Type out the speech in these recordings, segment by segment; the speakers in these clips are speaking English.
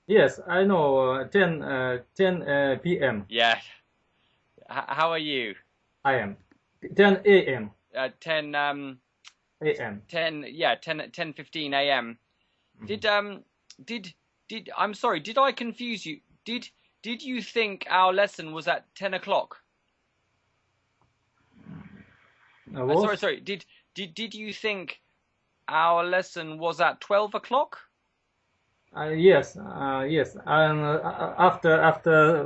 Yes, I know. 10 p.m. Yeah. How are you? I am 10 a.m. 10 a.m. 10 yeah, 10:15 a.m. Mhm. Did did I'm sorry, did I confuse you? Did you think our lesson was at 10 o'clock? Sorry, Was sorry. Did you think our lesson was at 12 o'clock? yes, yes. And after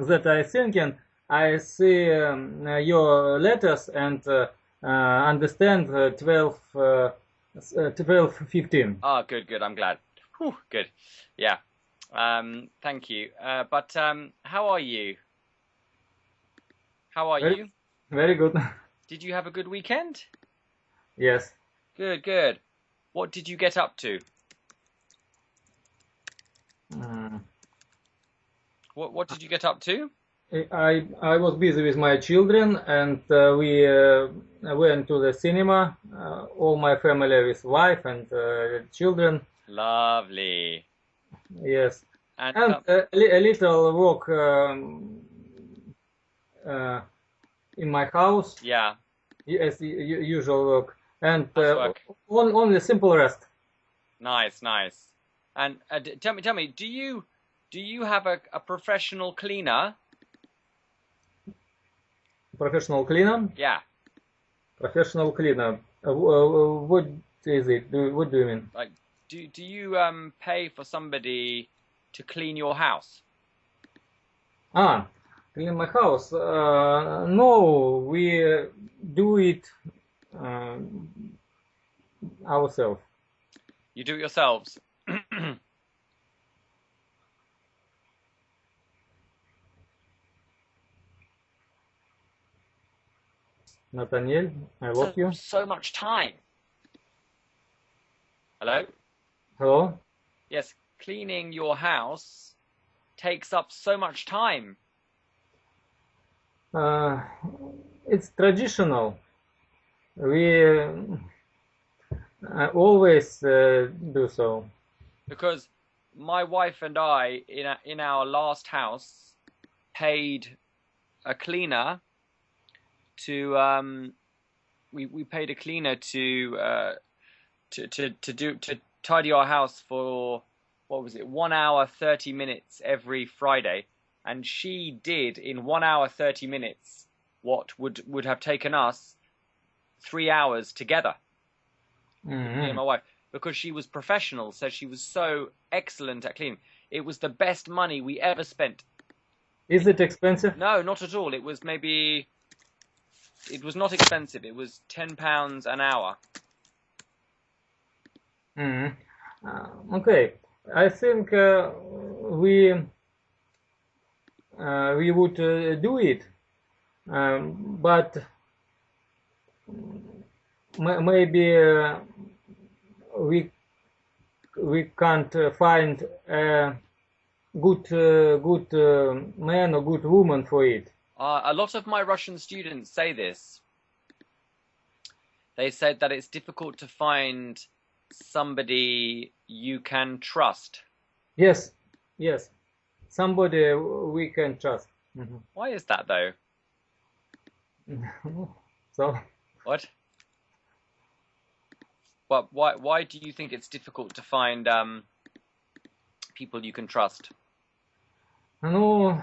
that, I thinking I see your letters and understand 12:15. Ah, good, good. I'm glad. Whew, good. Yeah. Thank you. But how are you? How are Very, you? very good. Did you have a good weekend? Yes. Good, good. What did you get up to? Mm. What did you get up to? I was busy with my children and we went to the cinema. All my family with wife and children. Lovely. Yes, And and a little walk uh, in my house. yeah, Yes, usual walk, and housework. only simple rest. Nice, nice. And tell me, do you have a professional cleaner? Professional cleaner. Yeah, Professional cleaner. What is it? What do you mean? like do you pay for somebody to clean your house? Ah, clean my house. No, we do it uh, ourselves. You do it yourselves. Nathaniel, I So lost you. so much time. Hello? Hello. Yes, cleaning your house takes up so much time. Uh, it's traditional. We always do so. Because my wife and I in our last house paid a cleaner to we paid a cleaner to tidy our house for what was it 1 hour 30 minutes every Friday, and she did in 1 hour 30 minutes what would have taken us 3 hours together, me and Hmm. my wife, because she was professional, so she was so excellent at cleaning. It was the best money we ever spent. Is it expensive? No, not at all. It was not expensive. It was £10 an hour. Hmm. Okay, I think we would do it, but maybe we we can't find a good man or good woman for it. A lot of my Russian students say this. They said that it's difficult to find somebody you can trust. Yes, yes, somebody we can trust. Mhm. Why is that though? So, What? But why do you think it's difficult to find people you can trust? no,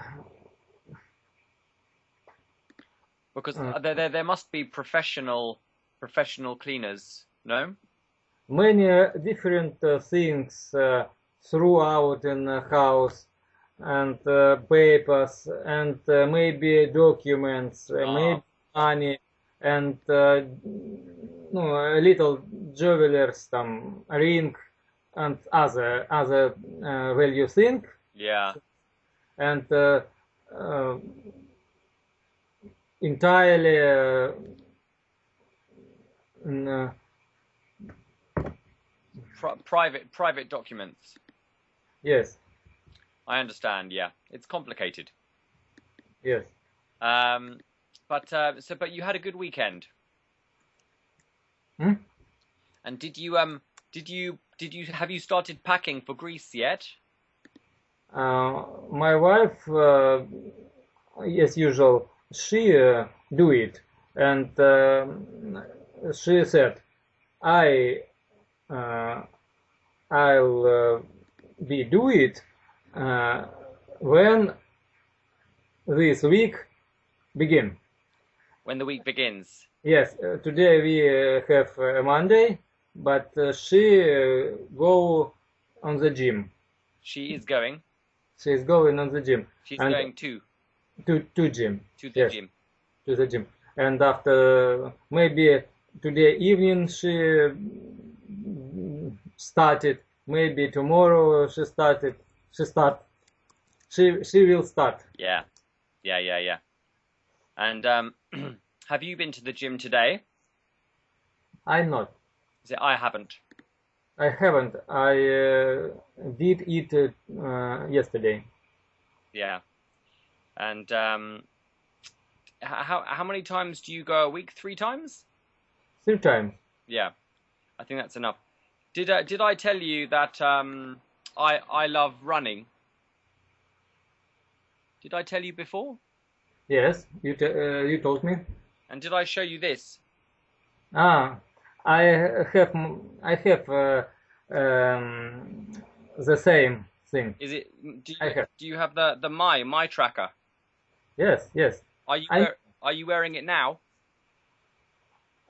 Because uh, there must be professional cleaners, no? many different things throughout in the house and papers and maybe documents, maybe Ah, money and no, a little jewelers, some ring and other value thing yeah. and uh, entirely uh, Private documents. yes, I understand. Yeah, it's complicated. yes. Um, but you had a good weekend, Hmm? and did you have you started packing for Greece yet? My wife, as usual, she do it, and she said, I I'll be do it when this week begin. When the week begins. Yes, today we have Monday, but she go on the gym. She is going. She is going on the gym. She's and going to gym. to the Yes, gym. to the gym. And after maybe today evening she started. Maybe tomorrow she started. She will start. Yeah. And have you been to the gym today? I'm not. Is it I haven't? I haven't. I did eat yesterday. Yeah. And how many times do you go a week? 3 times? 3 times. Yeah. I think that's enough. Did I tell you that I love running? Did I tell you before? Yes, you told me. And did I show you this? I have the same thing. Is it? I have. Do you have the my tracker? Yes. Are you wearing it now?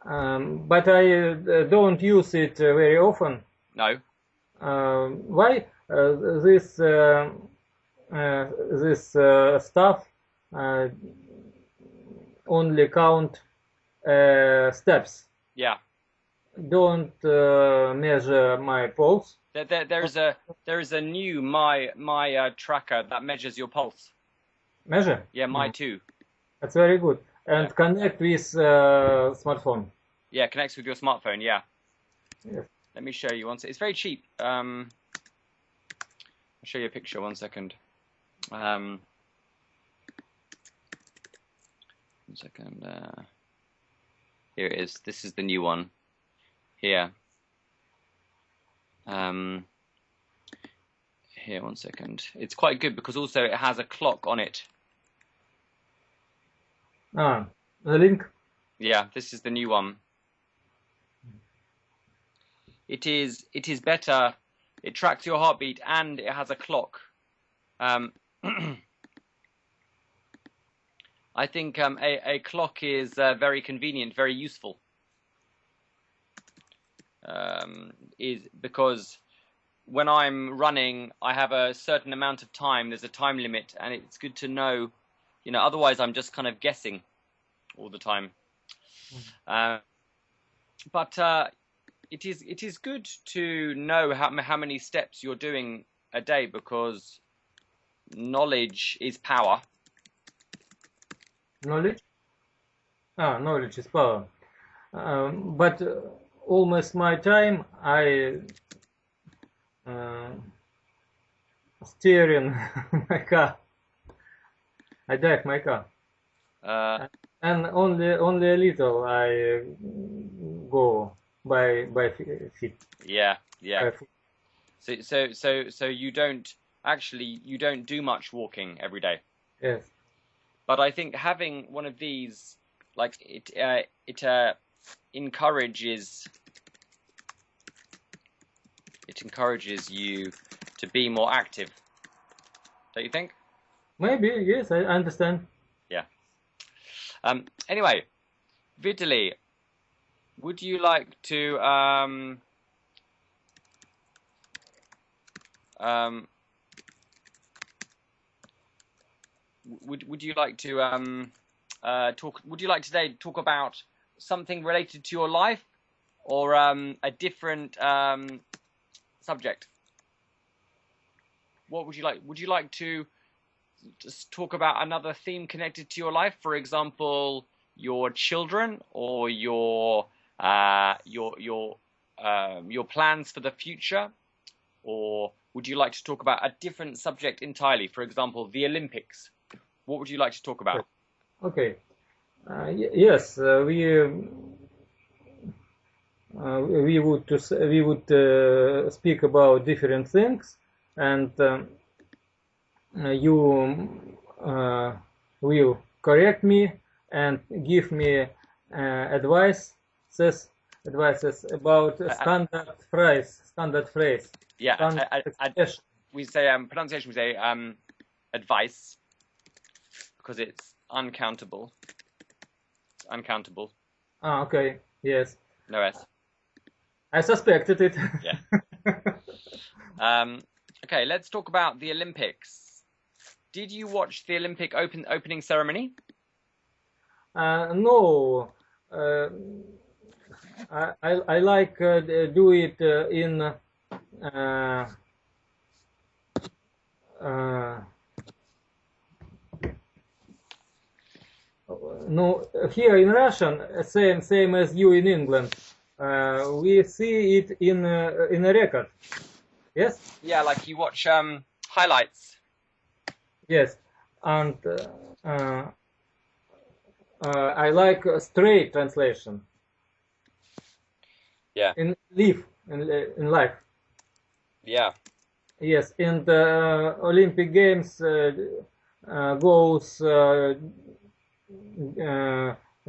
But I don't use it very often. No. Why? This stuff only count steps. Yeah. Don't measure my pulse. There is a new my tracker that measures your pulse. Measure? Yeah, my too. That's very good. And Yeah. connect with smartphone. Yeah, connects with your smartphone. Yeah. Yes. Let me show you one second. It's very cheap. I'll show you a picture. 1 second. 1 second. Here it is. This is the new one. Here. Here, 1 second. It's quite good because also it has a clock on it. The link. Yeah, this is the new one. It is better. It tracks your heartbeat and it has a clock. I think a clock is very convenient, very useful. Is because when I'm running, I have a certain amount of time. There's a time limit, and it's good to know. Otherwise I'm just kind of guessing all the time. But it is good to know how many steps you're doing a day, because knowledge is power. Knowledge? Knowledge is power. But almost my time I steering my car. I drive my car. And only a little I go by feet. Yeah. By foot. So you don't do much walking every day. Yes. But I think having one of these, like it encourages you to be more active. Don't you think? Maybe, yes, I understand. Yeah. Anyway, Vitaly, would you like to would you like to talk? Would you like today to talk about something related to your life, or a different subject? What would you like? Would you like to just talk about another theme connected to your life? For example, your children, or your plans for the future, or would you like to talk about a different subject entirely? For example, the Olympics. What would you like to talk about? Okay. Yes, we would speak about different things, and you will correct me and give me advices about standard phrase. Yeah, Standard expression. we say pronunciation. We say advice because it's uncountable. It's uncountable. Ah, okay. Yes. No S. I suspected it. Yeah. Okay, let's talk about the Olympics. Did you watch the Olympic opening ceremony? No. I like do it in no, here in Russian, same as you in England. We see it in a record. Yes. Yeah, like you watch highlights. Yes, and I like straight translation. Yeah. In life. Yeah. Yes, in the Olympic Games goes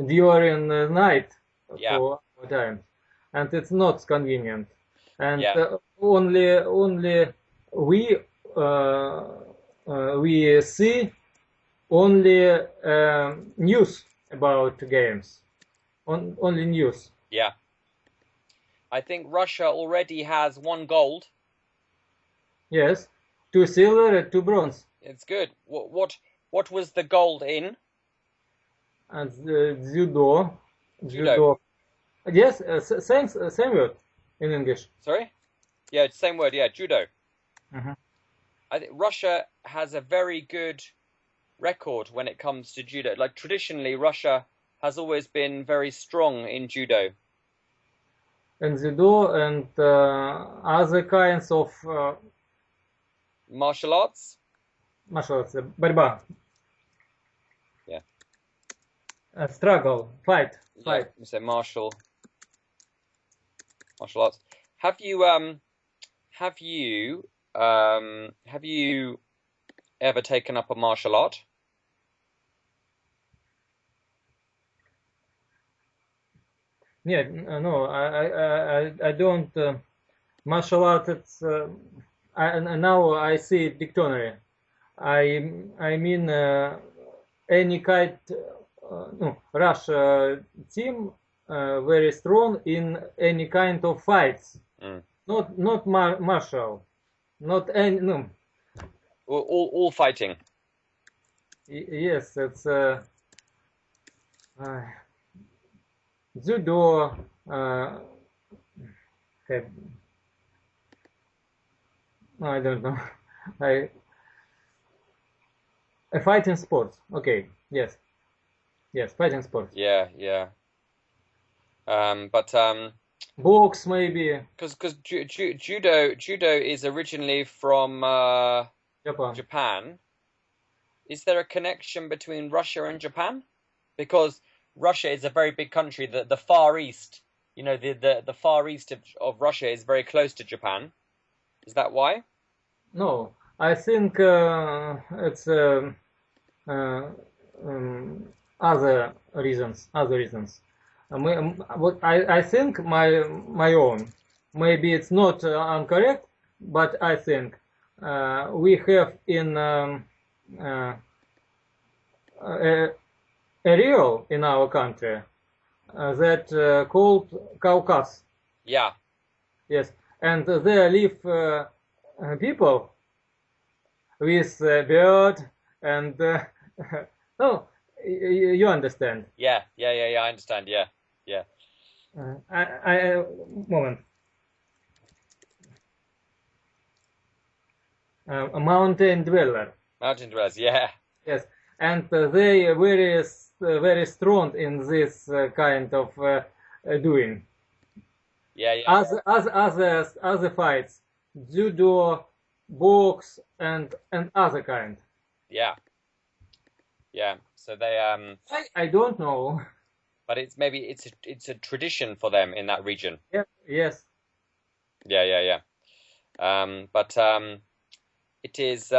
during the night for our time, and it's not convenient. And only we see only news about games, only news. Yeah. I think Russia already has 1 gold. Yes, 2 silver and 2 bronze. It's good. What was the gold in? And judo. Yes, same word in English. Sorry? Yeah, same word. Yeah, judo. Mm-hmm. I think Russia has a very good record when it comes to judo. Like traditionally, Russia has always been very strong in judo. And judo and other kinds of martial arts. Борьба. Yeah. Struggle, fight. You say martial arts. Have you ever taken up a martial art? Yeah, no, I don't. Martial art. It's now I see dictionary. I mean any kind. No, Russia team very strong in any kind of fights. Not martial, not any no. All fighting. Yes, it's judo. I don't know. A fighting sport. Okay. Yes. Yes, fighting sport. Yeah. But box maybe. Because judo is originally from Japan. Is there a connection between Russia and Japan? Because Russia is a very big country. The Far East, you know, the Far East of Russia is very close to Japan. Is that why? No, I think it's other reasons. I think my own. Maybe it's not incorrect, but I think we have in a area in our country that called Caucasus. Yeah. Yes, and there live people with beard and no, you understand. Yeah, I understand. Yeah. Moment. A mountain dweller. Mountain dwellers, yeah. Yes, and they very strong in this kind of doing. Yeah. As other fights, judo, box, and other kind. Yeah. So they I don't know. But it's a tradition for them in that region. Yeah. Yes. Yeah. But it is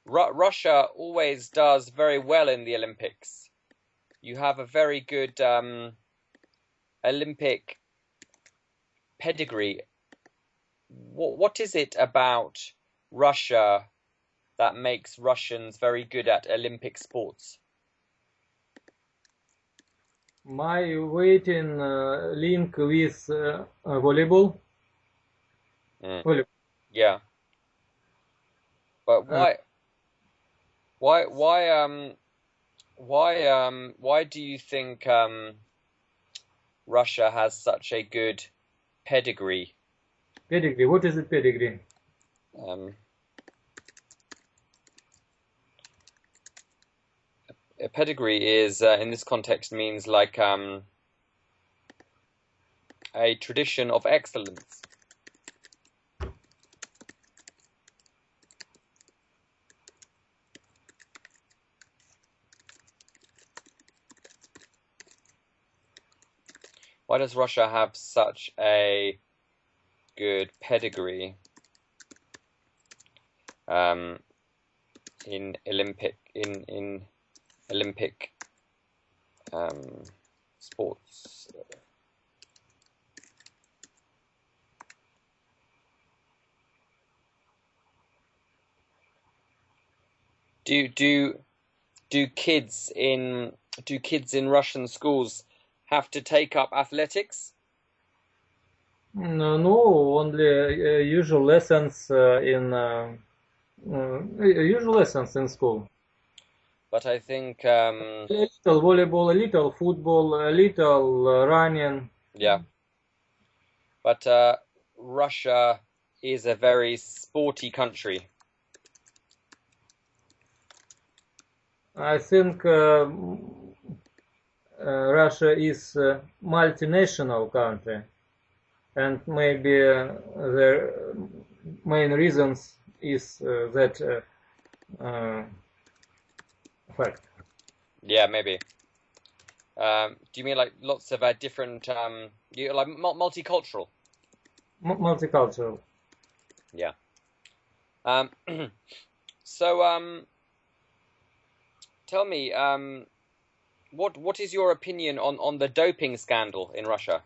Russia always does very well in the Olympics. You have a very good Olympic pedigree. What is it about Russia that makes Russians very good at Olympic sports? My weight in link with volleyball. Volleyball. Yeah. But why do you think Russia has such a good pedigree? Pedigree. What is it, pedigree? A pedigree is in this context means like a tradition of excellence. Why does Russia have such a good pedigree in Olympic sports? Do kids in Russian schools have to take up athletics? No, only usual lessons in school. But I think A little volleyball, a little football, a little running. Yeah. But Russia is a very sporty country. I think Russia is a multinational country, and maybe the main reasons is that fact. Yeah, maybe. Do you mean like lots of different, like multicultural? Multicultural. Yeah. So tell me, what is your opinion on the doping scandal in Russia?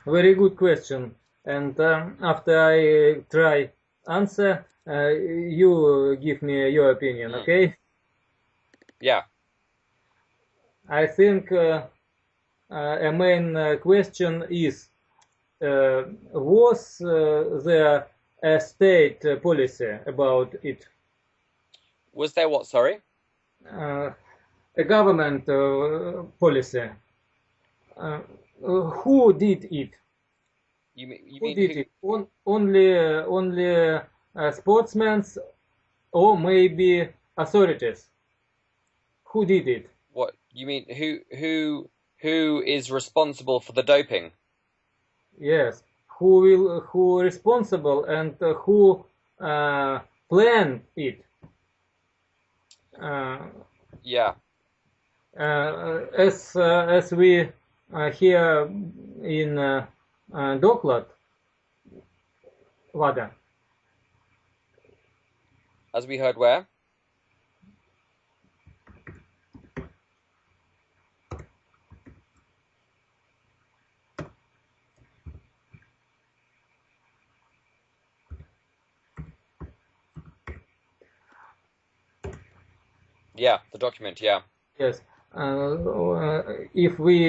Very good question. And after I try answer, you give me your opinion, okay? Yeah. I think a main question is, was there a state policy about it? Was there what, sorry? A government policy. Who did it? You did it? Only sportsmen, or maybe authorities? Who did it? What you mean? Who is responsible for the doping? Yes. Who responsible and who planned it? Yeah. As we here in Doklad, Vada. As we heard where? Yeah, the document. Yeah. Yes. If we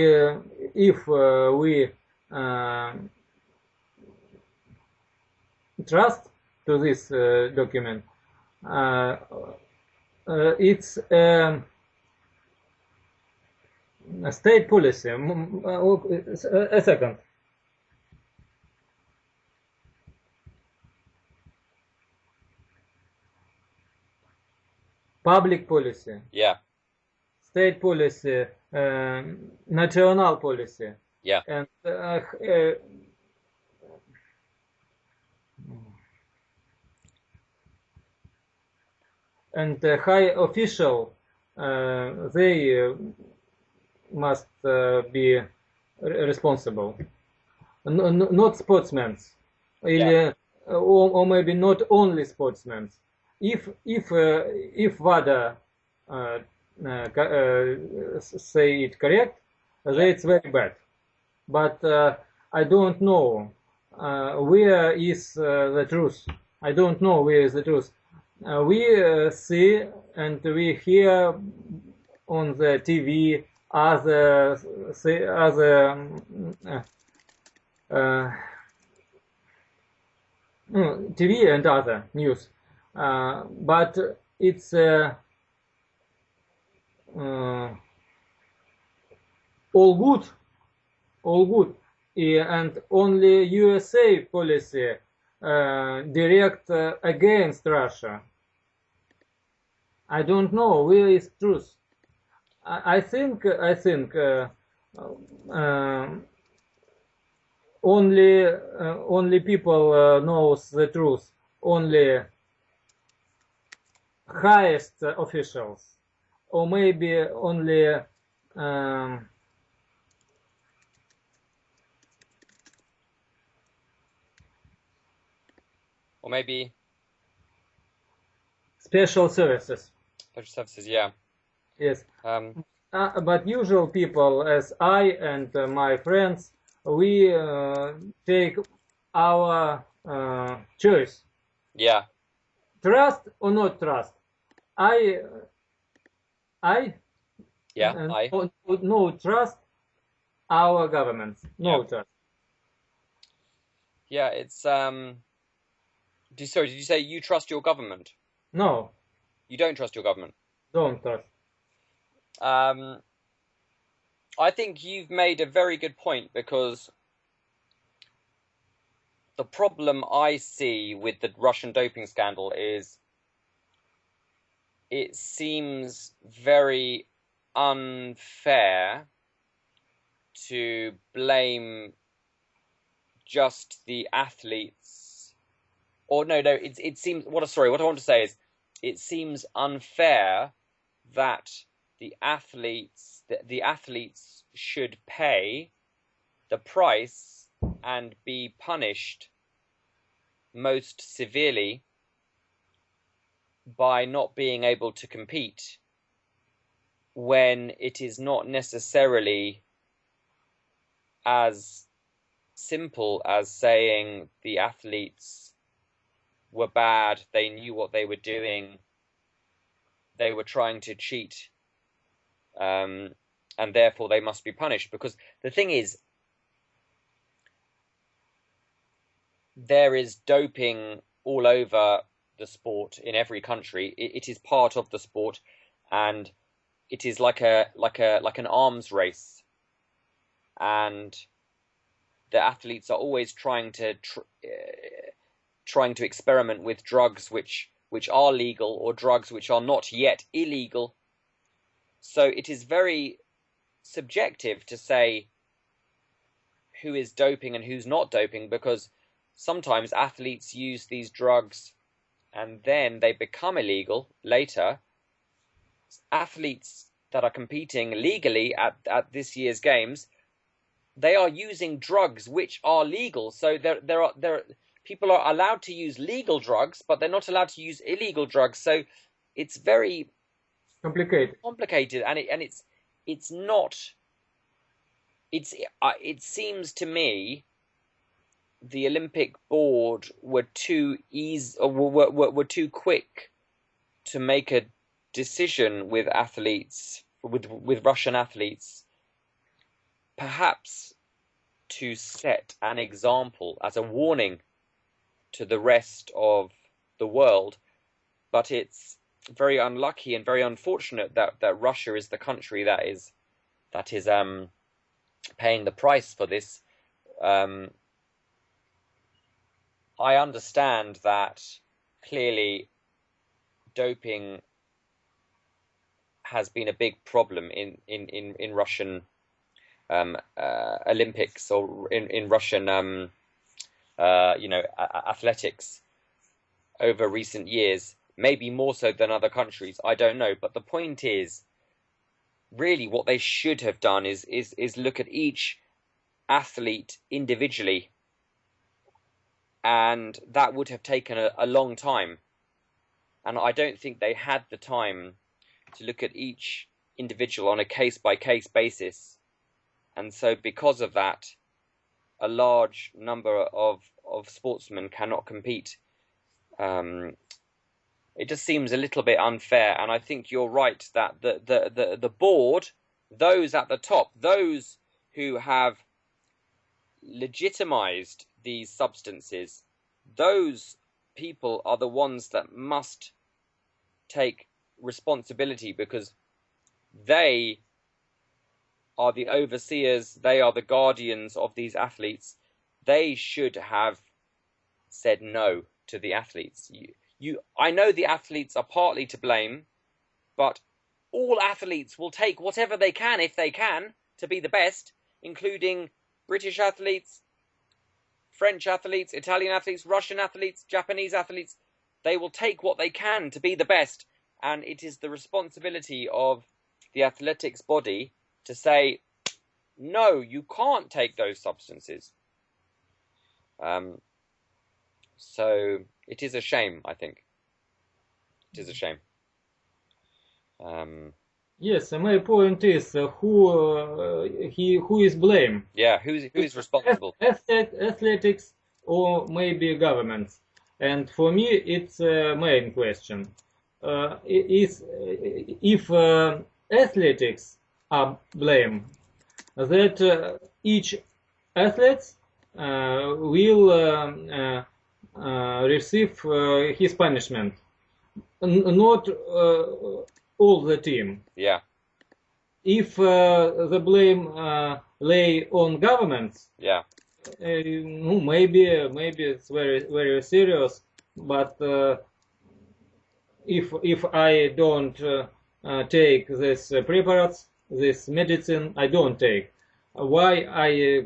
trust to this document, it's a state policy. A second. Public policy. Yeah. State policy, national policy. Yeah. And high official, they must be responsible. Not sportsmen. Yeah. or maybe not only sportsmen. If WADA say it correct, then it's very bad. But I don't know where is the truth. I don't know where is the truth. We see and we hear on the TV other TV and other news, but it's all good, all good, and only USA policy direct against Russia. I don't know where is truth. I think only people knows the truth. Only highest officials, or maybe only or maybe special services. special services. Yeah. Yes. But usual people, as I and my friends, we take our choice. Yeah. Trust or not trust? I Yeah. no trust our government. No Yeah. trust. Yeah. It's Sorry, did you say you trust your government? No, You don't trust your government. don't trust. I think you've made a very good point, because the problem I see with the Russian doping scandal is it seems very unfair to blame just the athletes. Or no, it seems what I want to say is it seems unfair that the athletes should pay the price and be punished most severely by not being able to compete, when it is not necessarily as simple as saying the athletes were bad, they knew what they were doing, they were trying to cheat, and therefore they must be punished. Because the thing is, there is doping all over the sport in every country. It is part of the sport, and it is like an arms race, and the athletes are always trying to experiment with drugs which are legal, or drugs which are not yet illegal. So it is very subjective to say who is doping and who's not doping, because sometimes athletes use these drugs and then they become illegal later. Athletes that are competing legally at this year's games, they are using drugs which are legal. So people are allowed to use legal drugs, but they're not allowed to use illegal drugs. So it's very complicated, and it seems to me the Olympic board were too quick to make a decision with athletes, with Russian athletes, perhaps to set an example as a warning to the rest of the world. But it's very unlucky and very unfortunate that Russia is the country that is paying the price for this. I understand that clearly doping has been a big problem in Russian Olympics, or in Russian athletics over recent years, maybe more so than other countries, I don't know. But the point is, really what they should have done is look at each athlete individually and that would have taken a long time. And I don't think they had the time to look at each individual on a case-by-case basis. And so because of that, a large number of sportsmen cannot compete. It just seems a little bit unfair, and I think you're right that the board, those at the top, those who have legitimized these substances, those people are the ones that must take responsibility, because they are the overseers, they are the guardians of these athletes. They should have said no to the athletes. I know the athletes are partly to blame, but all athletes will take whatever they can, if they can, to be the best, including British athletes, French athletes, Italian athletes, Russian athletes, Japanese athletes. They will take what they can to be the best, and it is the responsibility of the athletics body to say, no, you can't take those substances. So it is a shame, I think. It is a shame. Yes, my point is who is blamed? Yeah, who is responsible? Athletics or maybe governments? And for me, it's a main question. If athletics are blamed, that each athlete will receive his punishment, not all the team. Yeah. If the blame lay on governments, yeah, maybe it's very serious. But if I don't take this preparates, this medicine, I don't take. Why I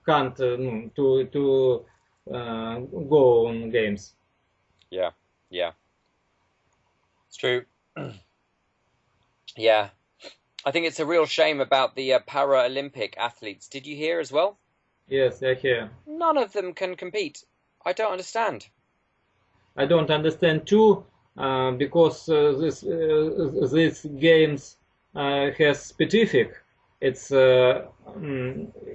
can't to go on games? Yeah, it's true. Yeah, I think it's a real shame about the Paralympic athletes. Did you hear as well? Yes, I hear. None of them can compete. I don't understand. I don't understand too, because these games has specific. It's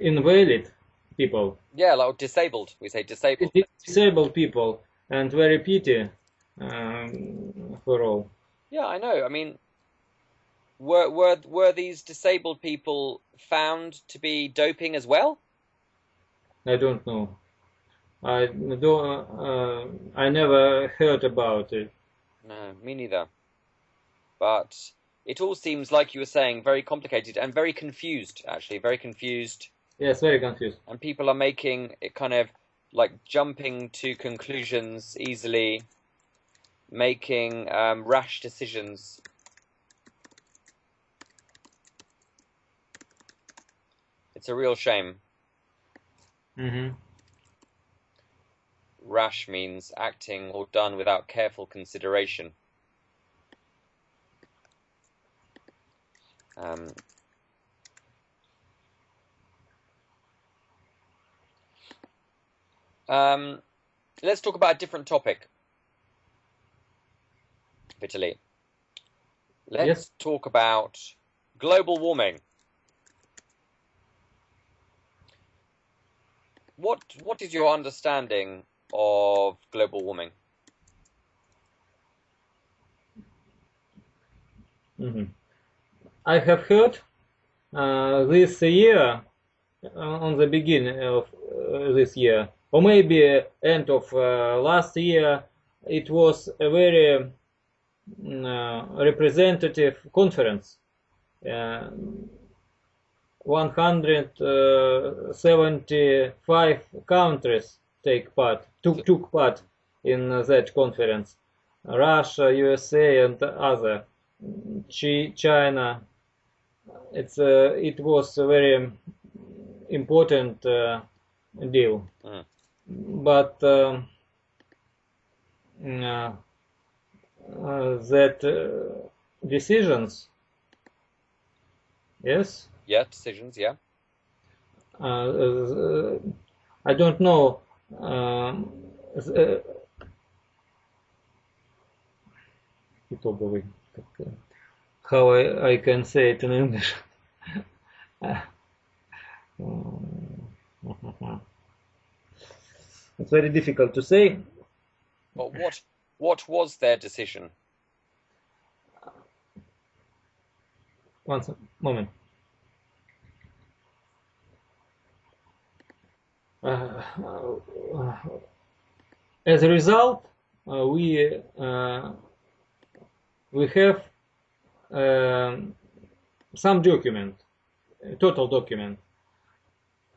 invalid people. Yeah, like disabled. We say disabled. Disabled people, and very pity for all. Yeah, I know. I mean, were these disabled people found to be doping as well? I don't know. I never heard about it. No, me neither. But it all seems, like you were saying, very complicated and very confused, actually, very confused. Yes, very confused. And people are making it kind of like jumping to conclusions easily, making rash decisions. It's a real shame. Mm-hmm. Rash means acting or done without careful consideration. Let's talk about a different topic, Vitaly. Let's talk about global warming. What is your understanding of global warming? Mm-hmm. I have heard this year, on the beginning of this year, or maybe end of last year, it was a very representative conference. 175 countries took part in that conference. Russia, USA, and other. China. It was a very important deal. But that decisions, yes? Yeah, decisions, yeah. I don't know итоговый. How I can say it in English? It's very difficult to say. But what was their decision? One moment. As a result, we have some document, total document,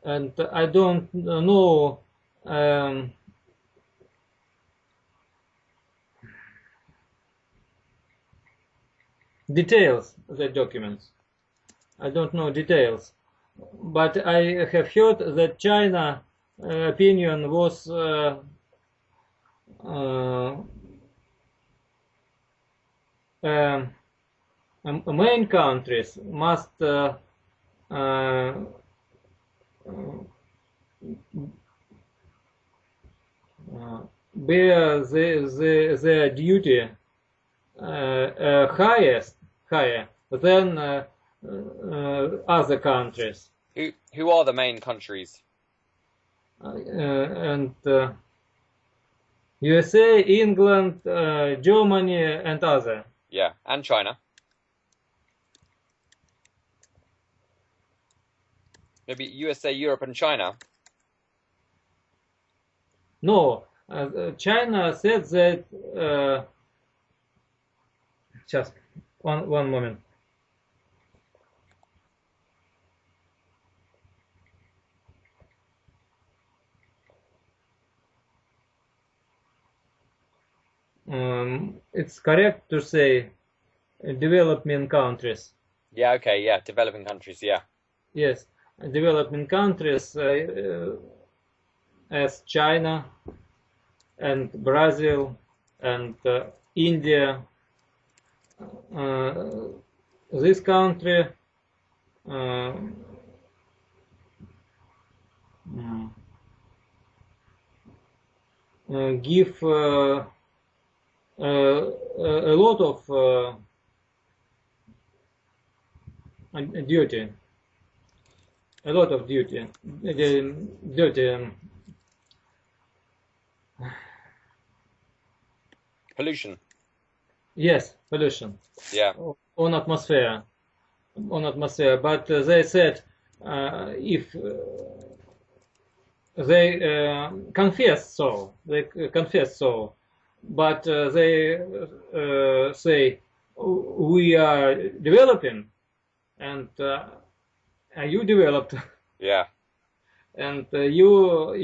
and I don't know details of the documents. I don't know details, but I have heard that China opinion was main countries must bear their duty higher than other countries. Who are the main countries? And USA, England, Germany, and other. Yeah, and China. Maybe USA, Europe, and China. No, China said that. Just one moment. It's correct to say developing countries. Yeah, okay, yeah, developing countries, yeah. Yes, developing countries as China and Brazil and India. This country give a lot of duty. A lot of duty. Pollution. Yes, pollution. Yeah. On atmosphere. But they said if they confess so, but they say we are developing, and you developed, Yeah. and your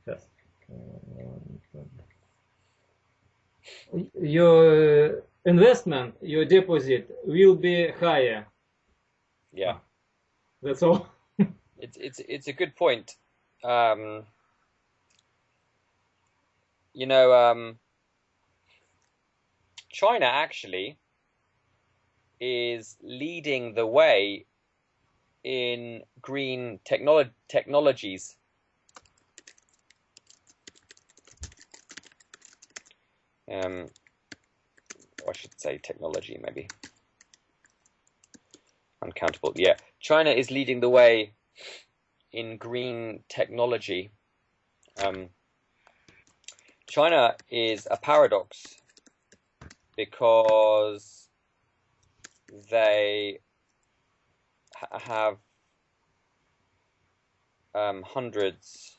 yes. Your investment, your deposit will be higher. Yeah. That's all. It's a good point. You know, China actually is leading the way in green technologies. I should say technology, maybe. Uncountable. Yeah, China is leading the way in green technology. China is a paradox because they have hundreds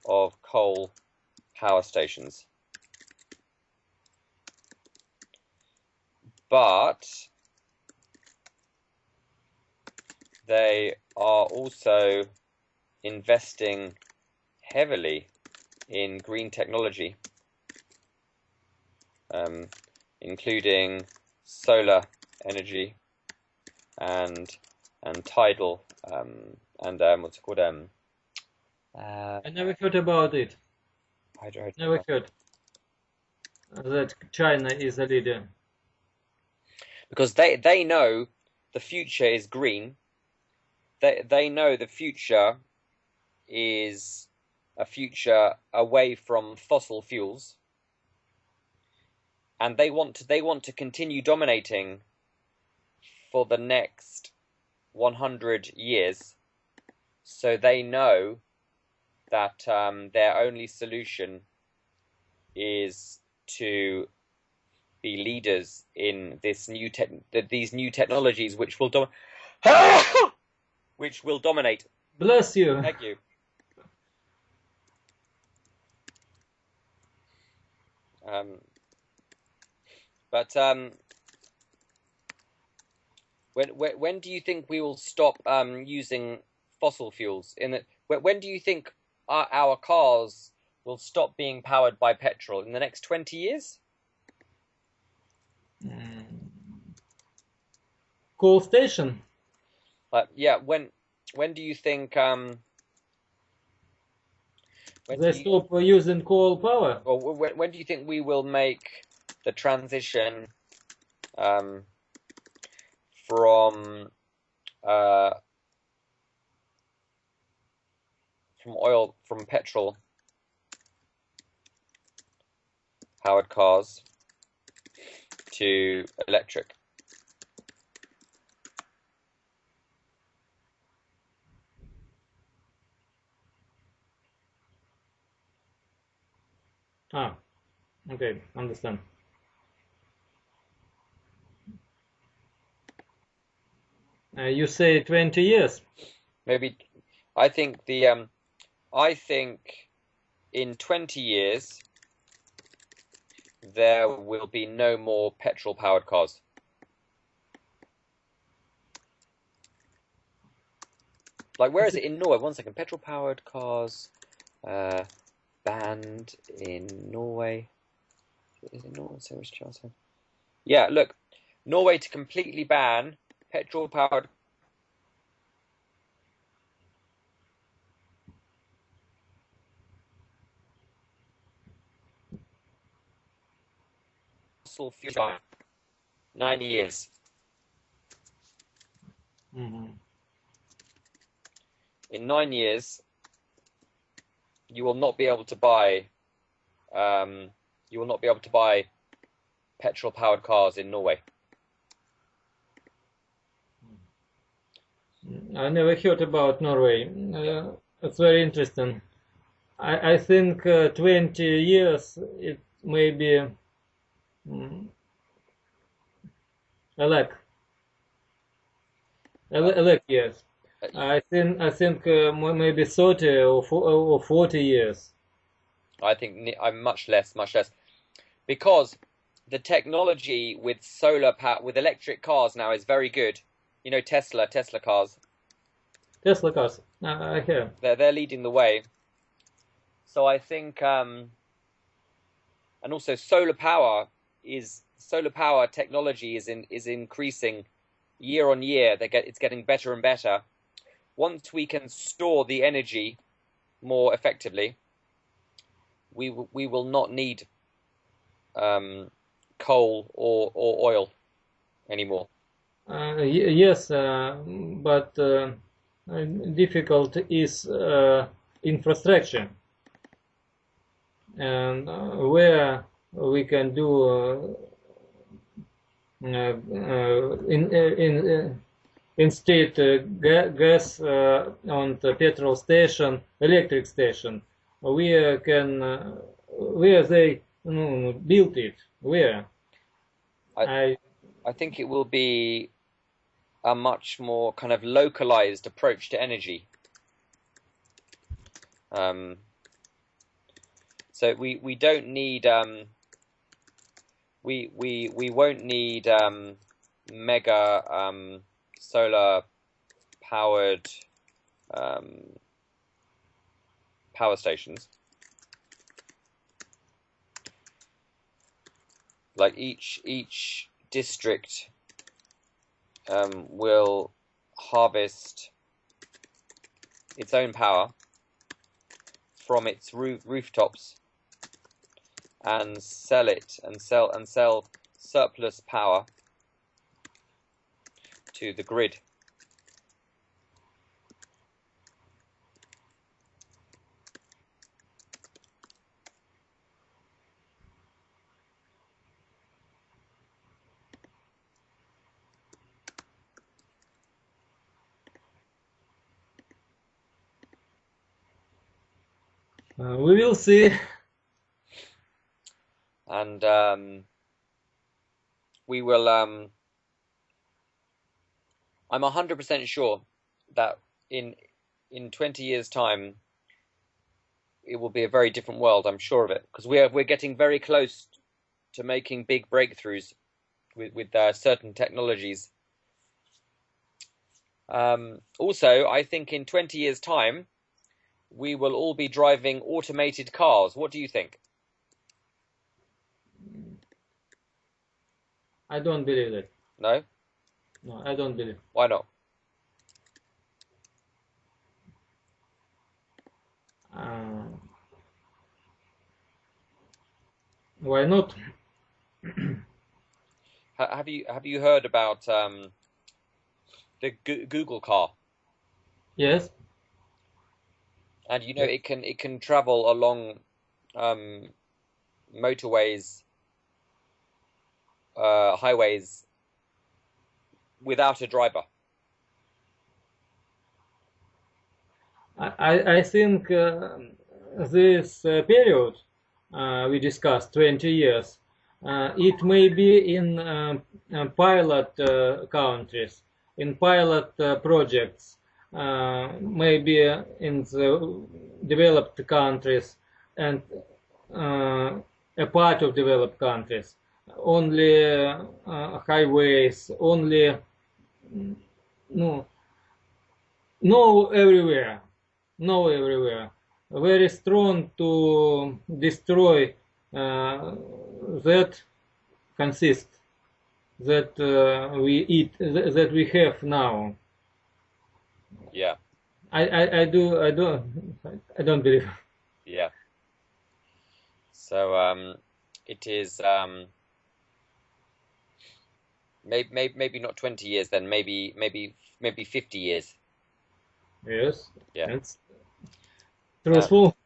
of coal power stations, but they are also investing heavily in green technology, including solar energy and tidal and what's it called? I never heard about it. Never heard that China is a leader. Because they know the future is green. They know the future is a future away from fossil fuels, and they want to continue dominating for the next 100 years. So they know that their only solution is to be leaders in these new technologies, which will dominate. Bless you. Thank you. When do you think we will stop using fossil fuels? When do you think our cars will stop being powered by petrol? In the next 20 years? Coal station. Yeah. When do you think? They stop using coal power. Or when do you think we will make the transition from petrol powered cars to electric? Okay, understand. You say 20 years? Maybe. I think in 20 years there will be no more petrol powered cars. Like, where is it in Norway? 1 second. Petrol powered cars banned in Norway. Is it Norway? So was Charles. Yeah, look, Norway to completely ban petrol powered fossil fuel. 9 years. Mm-hmm. In 9 years, you will not be able to buy. You will not be able to buy petrol-powered cars in Norway. I never heard about Norway. It's very interesting. I think 20 years it may be a lack years. I think maybe 30 or 40 years. I think I'm much less, because the technology with solar power, with electric cars now is very good. You know, Tesla cars. Tesla cars. I hear. They're leading the way. So I think, and also solar power technology is increasing year on year. It's getting better and better. Once we can store the energy more effectively, we will not need coal or oil anymore. Yes, but difficult is infrastructure, and where we can do instead gas on the petrol station, electric station. We can where they built it. Where? I think it will be a much more kind of localized approach to energy. So we don't need we won't need mega solar powered power stations. Like each district will harvest its own power from its rooftops and sell surplus power to the grid. We will see. And we will. I'm 100% sure that in 20 years' time, it will be a very different world. I'm sure of it, because we're getting very close to making big breakthroughs with certain technologies. Also, I think in 20 years' time, we will all be driving automated cars. What do you think? I don't believe that. No? No, I don't believe. Why not? Why not? Have you heard about the Google car? Yes. And you know it can travel along motorways, highways without a driver. I think this period we discussed, 20 years, it may be in pilot countries, in pilot projects, maybe in the developed countries and a part of developed countries. Only highways, only no everywhere. No everywhere. Very strong to destroy that consist that we eat that we have now. Yeah. I don't believe. Yeah. So it is maybe not 20 years then, maybe 50 years. Yes. Yeah. That's truthful.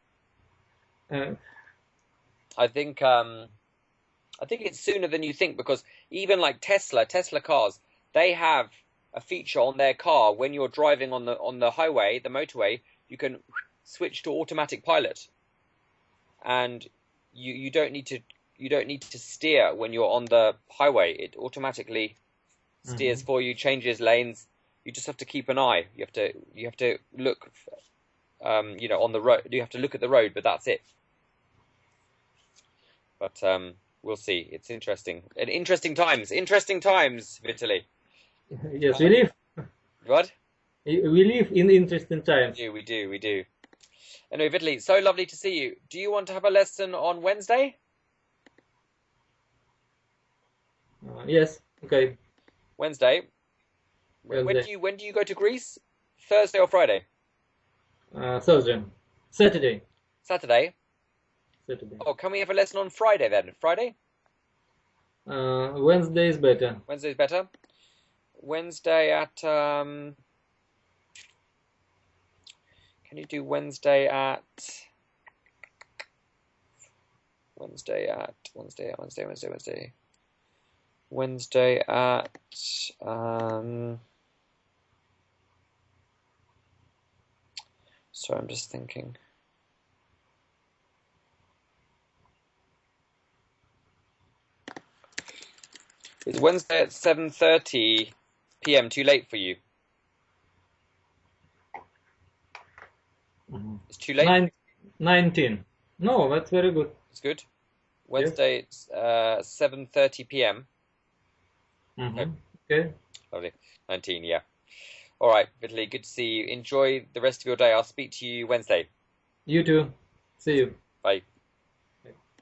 I think it's sooner than you think, because even like Tesla cars, they have a feature on their car when you're driving on the highway, the motorway, you can switch to automatic pilot, and you don't need to steer when you're on the highway. It automatically steers for you, changes lanes. You just have to keep an eye. You have to look, on the road. You have to look at the road, but that's it. But we'll see. It's interesting. And interesting times, Vitaly. Yes, we live. What? We live in interesting times. We do. Anyway, Vitaly, so lovely to see you. Do you want to have a lesson on Wednesday? Yes. Okay. Wednesday. Wednesday. When do you go to Greece? Thursday or Friday? Thursday. Saturday. Saturday. Saturday. Oh, can we have a lesson on Friday then? Friday? Wednesday is better. Wednesday is better. Wednesday at can you do Wednesday at Wednesday at sorry, I'm just thinking. Is Wednesday at 7:30 p.m. too late for you? It's too late? 19. No, that's very good. It's good. Wednesday, it's 7:30 p.m. Okay. Lovely. 19, yeah. All right, Vitaly, good to see you. Enjoy the rest of your day. I'll speak to you Wednesday. You too. See you. Bye.